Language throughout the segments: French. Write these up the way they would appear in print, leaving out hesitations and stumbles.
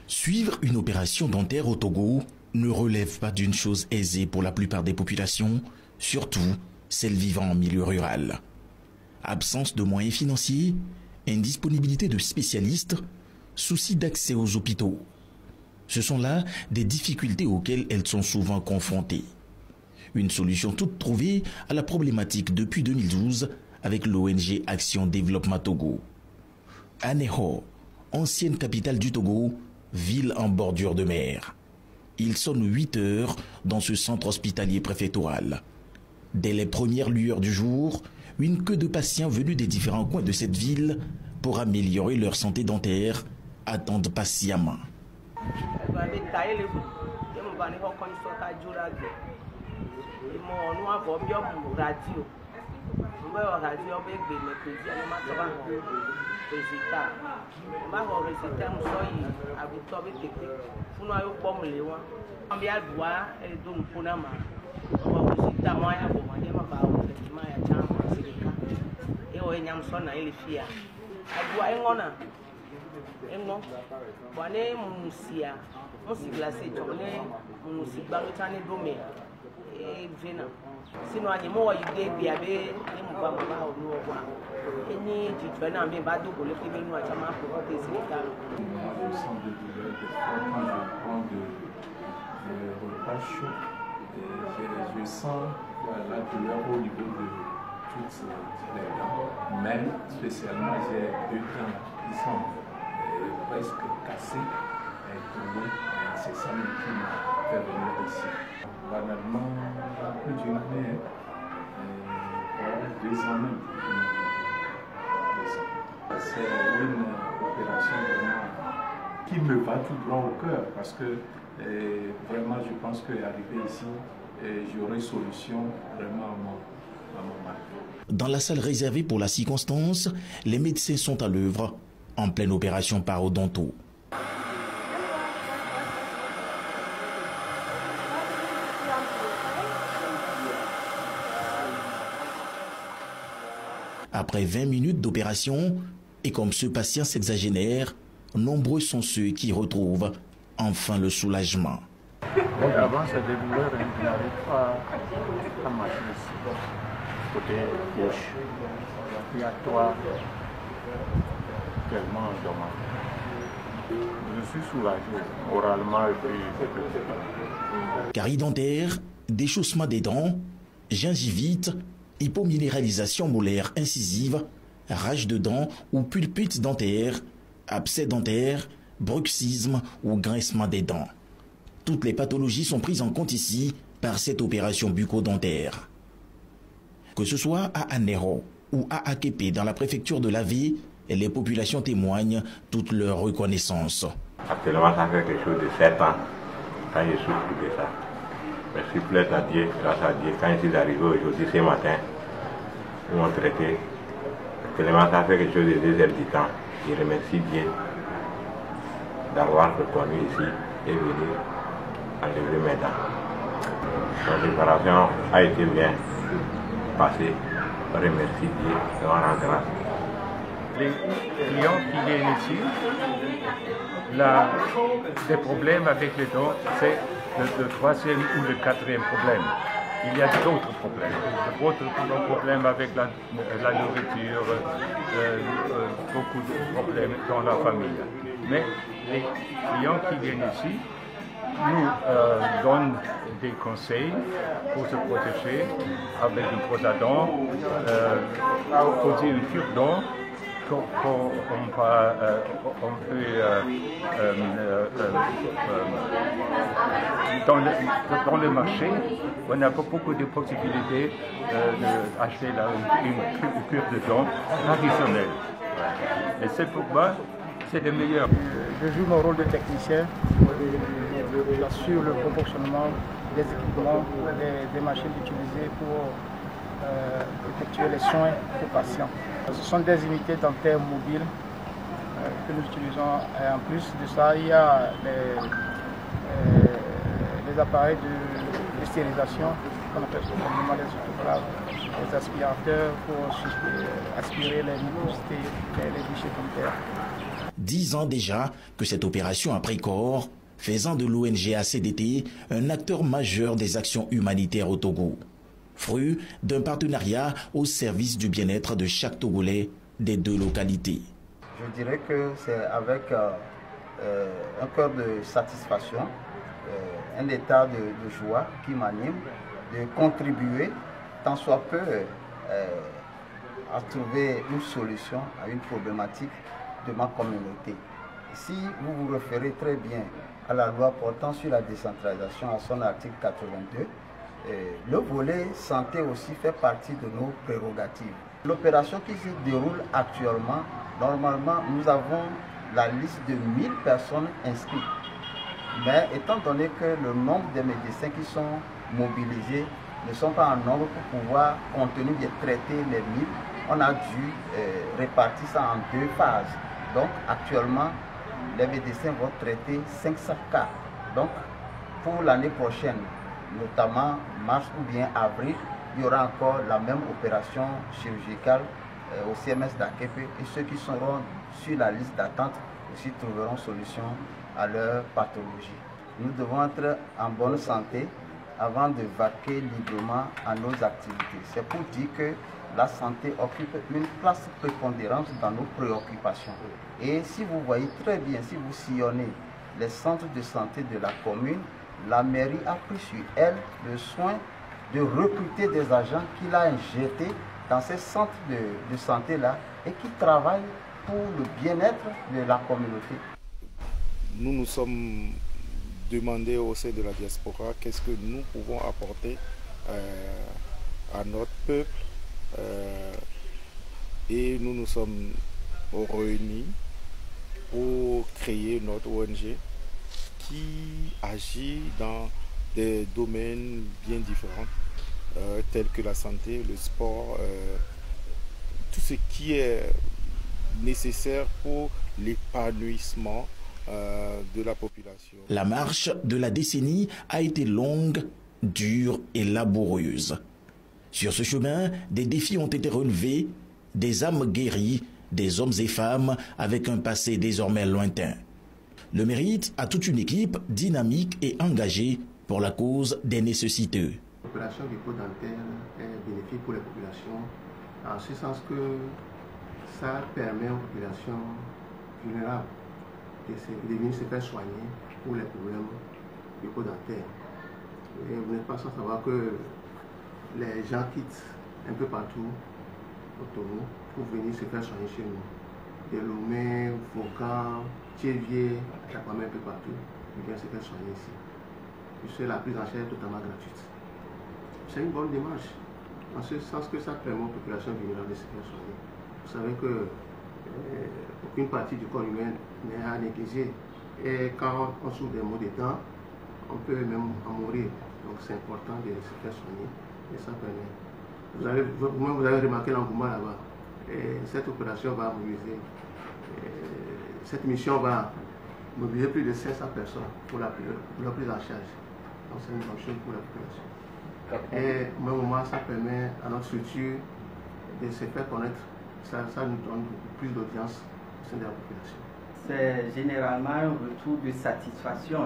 Suivre une opération dentaire au Togo ne relève pas d'une chose aisée pour la plupart des populations, surtout celles vivant en milieu rural. Absence de moyens financiers, indisponibilité de spécialistes, souci d'accès aux hôpitaux. Ce sont là des difficultés auxquelles elles sont souvent confrontées. Une solution toute trouvée à la problématique depuis 2012 avec l'ONG Action Développement Togo. Aného, ancienne capitale du Togo, ville en bordure de mer. Il sonne 8 heures dans ce centre hospitalier préfectoral. Dès les premières lueurs du jour, une queue de patients venus des différents coins de cette ville pour améliorer leur santé dentaire attendent patiemment. Je sens la douleur au niveau de toutes les dents, mais spécialement j'ai 2 dents qui sont presque cassées et tombées. C'est ça qui m'a fait venir ici. Banalement, plus d'une année, 2 ans même. C'est une opération vraiment qui me va tout droit au cœur parce que vraiment je pense qu'arriver ici, j'aurai solution vraiment à mon mal. Dans la salle réservée pour la circonstance, les médecins sont à l'œuvre en pleine opération parodonto. Après 20 minutes d'opération, et comme ce patient sexagénaire, nombreux sont ceux qui retrouvent enfin le soulagement. Avant, c'est des douleurs, il n'arrive pas à marcher ici. Côté gauche, il y a 3 tellement dommage. Je suis soulagé, oralement et puis... Carie dentaire, déchaussement des dents, gingivite, hypominéralisation molaire incisive, rage de dents ou pulpite dentaire, abcès dentaire, bruxisme ou grincement des dents. Toutes les pathologies sont prises en compte ici par cette opération bucco-dentaire. Que ce soit à Anéro ou à Aképe dans la préfecture de l'Avé, les populations témoignent toute leur reconnaissance. Actuellement, ça fait quelque chose de 7 ans quand je souffre de ça. Merci plaît à Dieu, grâce à Dieu. Quand je suis arrivé aujourd'hui, ce matin, ils m'ont traité. Actuellement, ça fait quelque chose de 2 heures du temps. Je remercie Dieu d'avoir reconnu ici et venu enlever mes dents. L'opération a été bien passée. Je remercie Dieu de m'en rendre grâce. Les clients qui viennent ici, des problèmes avec les dents, c'est le 3e ou le 4e problème. Il y a d'autres problèmes. D'autres problèmes avec la nourriture, beaucoup de problèmes dans la famille. Mais les clients qui viennent ici nous donnent des conseils pour se protéger avec une brosse à dents, poser une cure-dent. On peut dans le marché, on a beaucoup de possibilités d'acheter une cure de dents traditionnelle. Et c'est pourquoi c'est le meilleur. Je joue mon rôle de technicien. J'assure le bon fonctionnement des équipements, des machines utilisées pour effectuer les soins aux patients. Ce sont des unités dentaires mobiles que nous utilisons. Et en plus de ça, il y a les appareils de stérilisation, qu'on appelle communément les autoclaves, les aspirateurs pour aspirer les mucosités, les déchets dentaires. 10 ans déjà que cette opération a pris corps, faisant de l'ONG ACDT un acteur majeur des actions humanitaires au Togo. Fruit d'un partenariat au service du bien-être de chaque Togolais des deux localités. Je dirais que c'est avec un cœur de satisfaction, un état de joie qui m'anime de contribuer tant soit peu à trouver une solution à une problématique de ma communauté. Si vous vous référez très bien à la loi portant sur la décentralisation à son article 82, le volet santé aussi fait partie de nos prérogatives. L'opération qui se déroule actuellement, normalement, nous avons la liste de 1000 personnes inscrites. Mais étant donné que le nombre de médecins qui sont mobilisés ne sont pas en nombre pour pouvoir, compte tenu de traiter les 1000, on a dû répartir ça en 2 phases. Donc actuellement, les médecins vont traiter 500 cas. Donc pour l'année prochaine, notamment mars ou bien avril, il y aura encore la même opération chirurgicale au CMS d'Akepe et ceux qui seront sur la liste d'attente aussi trouveront solution à leur pathologie. Nous devons être en bonne santé avant de vaquer librement à nos activités. C'est pour dire que la santé occupe une place prépondérante dans nos préoccupations. Et si vous voyez très bien, si vous sillonnez les centres de santé de la commune, la mairie a pris sur elle le soin de recruter des agents qu'il a injectés dans ces centres de santé-là et qui travaillent pour le bien-être de la communauté. Nous nous sommes demandé au sein de la diaspora qu'est-ce que nous pouvons apporter à notre peuple et nous nous sommes réunis pour créer notre ONG qui agit dans des domaines bien différents tels que la santé, le sport, tout ce qui est nécessaire pour l'épanouissement de la population. La marche de la décennie a été longue, dure et laboureuse. Sur ce chemin, des défis ont été relevés, des âmes guéries, des hommes et femmes avec un passé désormais lointain. Le mérite à toute une équipe dynamique et engagée pour la cause des nécessiteux. L'opération bucco-dentaire est bénéfique pour les populations, en ce sens que ça permet aux populations vulnérables de venir se faire soigner pour les problèmes bucco-dentaires. Et vous n'êtes pas sans savoir que les gens quittent un peu partout au Togo pour venir se faire soigner chez nous. De Lomé, Foucault, Thiévier, Chapamé, un peu partout, ils viennent se faire soigner ici. Puisque la prise en charge est totalement gratuite. C'est une bonne démarche, en ce sens que ça permet aux populations vulnérables de se faire soigner. Vous savez que aucune partie du corps humain n'est à négliger. Et quand on souffre des maux de dents, on peut même en mourir. Donc c'est important de se faire soigner et ça permet. Vous avez remarqué l'engouement là-bas. Cette opération va mobiliser, cette mission va mobiliser plus de 500 personnes pour la prise en charge. Donc c'est une bonne chose pour la population. Et au même moment, ça permet à notre structure de se faire connaître. Ça nous donne plus d'audience au sein de la population. C'est généralement un retour de satisfaction.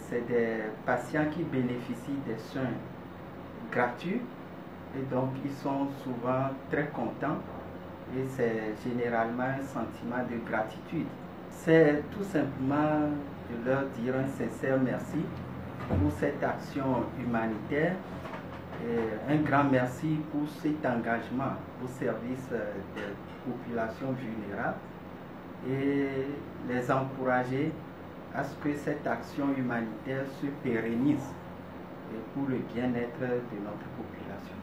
C'est des patients qui bénéficient des soins gratuits et donc ils sont souvent très contents et c'est généralement un sentiment de gratitude. C'est tout simplement de leur dire un sincère merci pour cette action humanitaire. Et un grand merci pour cet engagement au service des populations vulnérables et les encourager à ce que cette action humanitaire se pérennise pour le bien-être de notre population.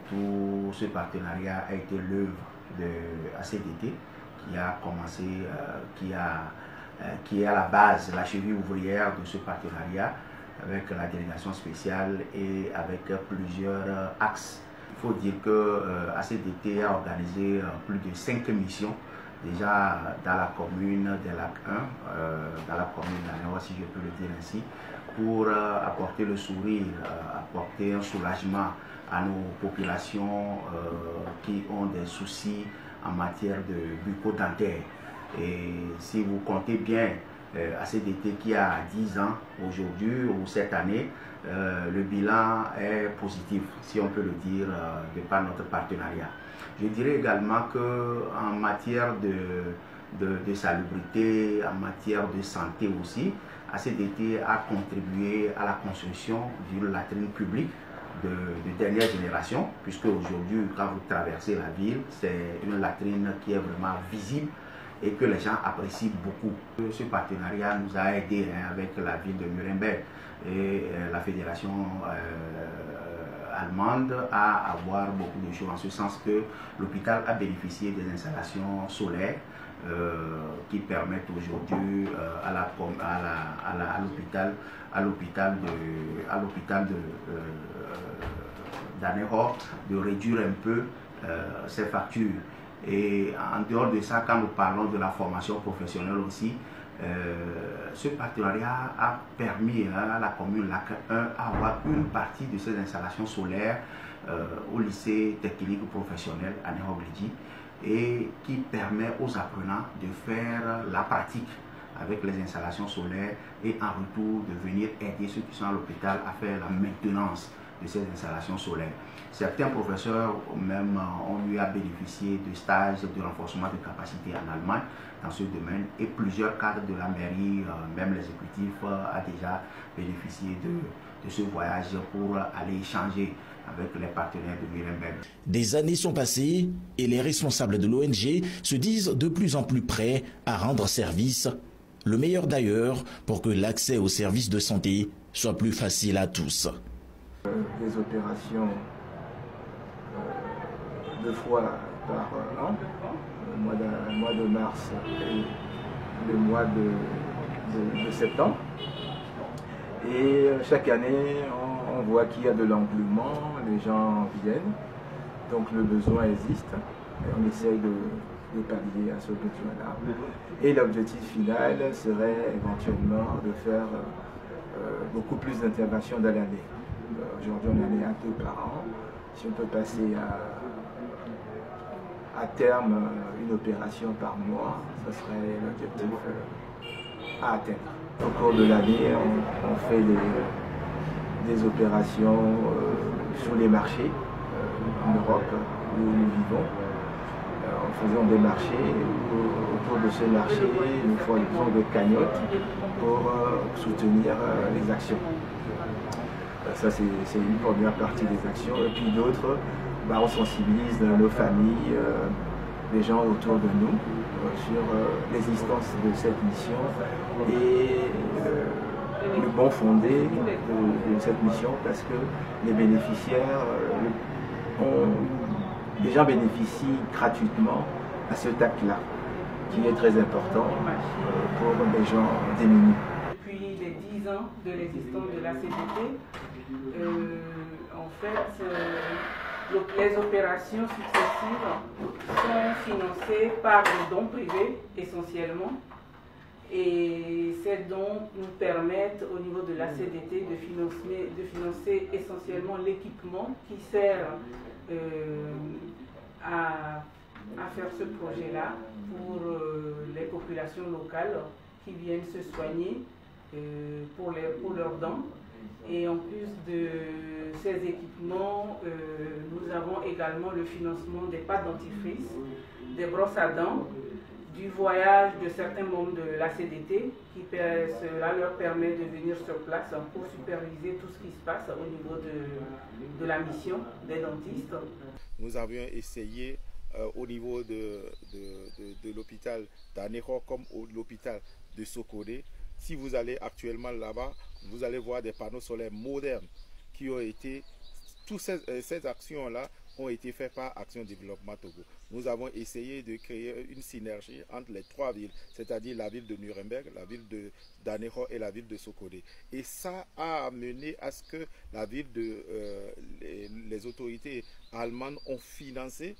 Tout ce partenariat a été l'œuvre de ACDT qui a commencé, qui est à la base, la cheville ouvrière de ce partenariat, avec la délégation spéciale et avec plusieurs axes. Il faut dire que ACDT a organisé plus de 5 missions déjà dans la commune des Lacs 1, dans la commune de la Nord, si je peux le dire ainsi, pour apporter le sourire, apporter un soulagement à nos populations qui ont des soucis en matière de bucco-dentaire. Et si vous comptez bien ACDT qui a 10 ans aujourd'hui ou cette année, le bilan est positif, si on peut le dire, de par notre partenariat. Je dirais également qu'en matière de salubrité, en matière de santé aussi, ACDT a contribué à la construction d'une latrine publique de dernière génération, puisque aujourd'hui, quand vous traversez la ville, c'est une latrine qui est vraiment visible et que les gens apprécient beaucoup. Ce partenariat nous a aidés avec la ville de Nuremberg et la fédération allemande à avoir beaucoup de choses, en ce sens que l'hôpital a bénéficié des installations solaires qui permettent aujourd'hui à l'hôpital d'Anéhor de réduire un peu ses factures. Et en dehors de ça, quand nous parlons de la formation professionnelle aussi, ce partenariat a permis à la commune Lac 1 d'avoir une partie de ces installations solaires au lycée technique professionnel à Néhoglidi, et qui permet aux apprenants de faire la pratique avec les installations solaires et en retour de venir aider ceux qui sont à l'hôpital à faire la maintenance de ces installations solaires. Certains professeurs même ont eu à bénéficier de stages de renforcement de capacité en Allemagne dans ce domaine, et plusieurs cadres de la mairie, même l'exécutif, a déjà bénéficié de ce voyage pour aller échanger avec les partenaires de Nuremberg. Des années sont passées et les responsables de l'ONG se disent de plus en plus prêts à rendre service, le meilleur d'ailleurs, pour que l'accès aux services de santé soit plus facile à tous. Des opérations 2 fois par an, le mois de mars et le mois de septembre. Et chaque année, on voit qu'il y a de l'engouement, les gens viennent, donc le besoin existe et on essaye de pallier à ce besoin-là. Et l'objectif final serait éventuellement de faire beaucoup plus d'interventions dans l'année. Aujourd'hui, on en est à 2 par an. Si on peut passer à terme une opération par mois, ce serait l'objectif à atteindre. Au cours de l'année, on fait des opérations sur les marchés en Europe où nous vivons. En faisant des marchés, autour de ces marchés, nous faisons des cagnottes pour soutenir les actions. Ça, c'est une première partie des actions. Et puis d'autres, on sensibilise nos familles, les gens autour de nous, sur l'existence de cette mission et le bon fondé de cette mission, parce que les bénéficiaires les gens bénéficient gratuitement à cet acte-là, qui est très important pour les gens démunis. Depuis les 10 ans de l'existence de l'ACDT, en fait, les opérations successives sont financées par des dons privés essentiellement. Et ces dons nous permettent au niveau de l'ACDT de financer essentiellement l'équipement qui sert à faire ce projet-là pour les populations locales qui viennent se soigner pour leurs dents. Et en plus de ces équipements, nous avons également le financement des pâtes dentifrices, des brosses à dents, du voyage de certains membres de l'ACDT, cela leur permet de venir sur place pour superviser tout ce qui se passe au niveau de la mission des dentistes. Nous avions essayé au niveau de l'hôpital d'Anéhor comme l'hôpital de Sokodé. Si vous allez actuellement là-bas, vous allez voir des panneaux solaires modernes qui ont été, toutes ces actions-là ont été faites par Action Développement Togo. Nous avons essayé de créer une synergie entre les 3 villes, c'est-à-dire la ville de Nuremberg, la ville d'Anéhor et la ville de Sokodé. Et ça a amené à ce que la ville les autorités allemandes ont financé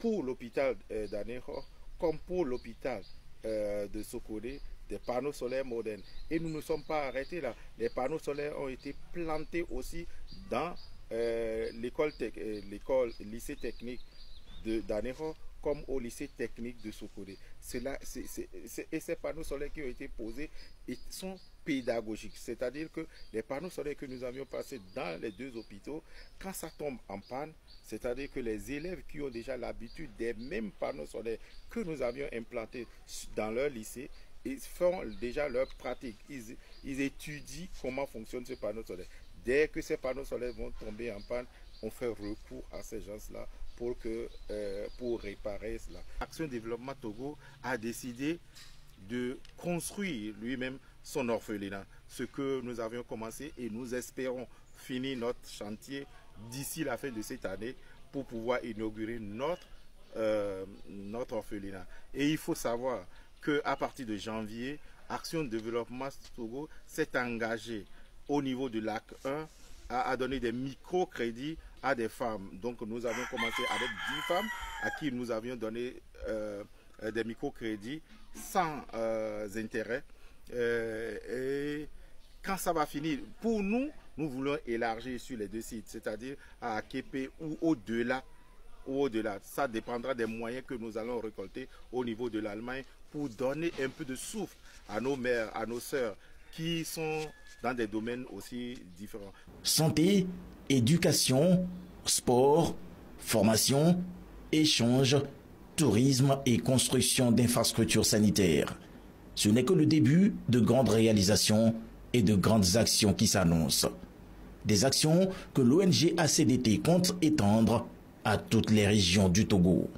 pour l'hôpital d'Anéhor comme pour l'hôpital de Sokodé des panneaux solaires modernes. Et nous ne sommes pas arrêtés là. Les panneaux solaires ont été plantés aussi dans l'école lycée technique d'Anéhor, comme au lycée technique de Sokodé. Et ces panneaux solaires qui ont été posés sont pédagogiques, c'est-à-dire que les panneaux solaires que nous avions passés dans les 2 hôpitaux, quand ça tombe en panne, c'est-à-dire que les élèves qui ont déjà l'habitude des mêmes panneaux solaires que nous avions implantés dans leur lycée, ils font déjà leur pratique, ils étudient comment fonctionne ce panneau solaire. Dès que ces panneaux solaires vont tomber en panne, on fait recours à ces gens-là pour réparer cela. Action Développement Togo a décidé de construire lui-même son orphelinat, ce que nous avions commencé, et nous espérons finir notre chantier d'ici la fin de cette année pour pouvoir inaugurer notre orphelinat. Et il faut savoir qu'à partir de janvier, Action Développement Togo s'est engagé au niveau de l'AC 1 à donner des microcrédits à des femmes. Donc nous avons commencé avec 10 femmes à qui nous avions donné des microcrédits sans intérêt. Et quand ça va finir, pour nous, nous voulons élargir sur les 2 sites, c'est-à-dire à Akepe ou au-delà. Ça dépendra des moyens que nous allons récolter au niveau de l'Allemagne pour donner un peu de souffle à nos mères, à nos sœurs qui sont dans des domaines aussi différents. Santé, éducation, sport, formation, échange, tourisme et construction d'infrastructures sanitaires. Ce n'est que le début de grandes réalisations et de grandes actions qui s'annoncent. Des actions que l'ONG ACDT compte étendre à toutes les régions du Togo.